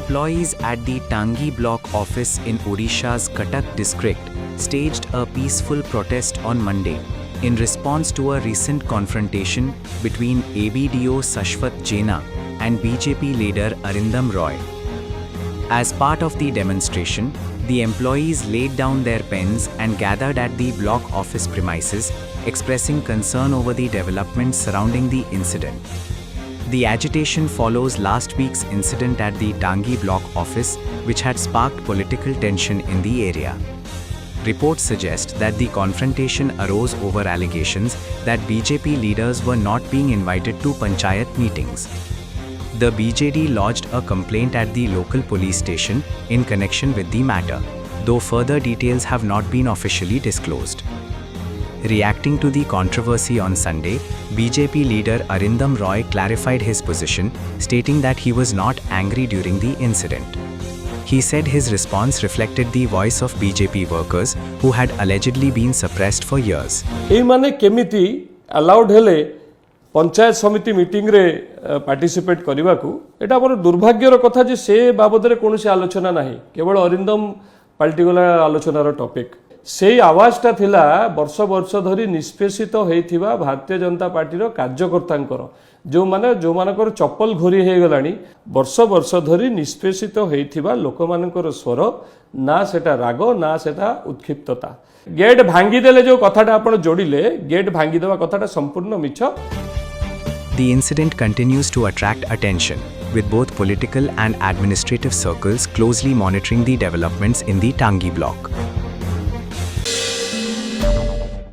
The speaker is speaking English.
Employees at the Tangi Block office in Odisha's Cuttack district staged a peaceful protest on Monday in response to a recent confrontation between ABDO Sashwat Jena and BJP leader Arindam Roy. As part of the demonstration, the employees laid down their pens and gathered at the block office premises, expressing concern over the developments surrounding the incident. The agitation follows last week's incident at the Tangi block office, which had sparked political tension in the area. Reports suggest that the confrontation arose over allegations that BJP leaders were not being invited to panchayat meetings. The BJD lodged a complaint at the local police station in connection with the matter, though further details have not been officially disclosed. Reacting to the controversy on Sunday, BJP leader Arindam Roy clarified his position, stating that he was not angry during the incident. He said his response reflected the voice of BJP workers who had allegedly been suppressed for years. allowed hele panchayat समिति meeting रे participate करने को एटा मोर दुर्भाग्यर कथा जे से बाबद रे कोनोसी आलोचना नाही केवल अरिंदम पाल्टिगला आलोचनार टॉपिक से आवाजटा थिला वर्ष वर्ष धरी निष्पेषित होइथिबा भारतीय जनता पार्टी रो कार्यकर्तांकर जो मानकर चप्पल घोरी हे गलानी वर्ष वर्ष धरी निष्पेषित होइथिबा लोकमानकर स्वर ना सेटा राग ना सेटा उत्क्षिप्तता गेट भांगी देले जो कथाटा आपण जोड़िले गेट भांगी देवा कथाटा संपूर्ण मिछ. The incident continues to attract attention, with both political and administrative circles closely monitoring the developments in the Tangi block.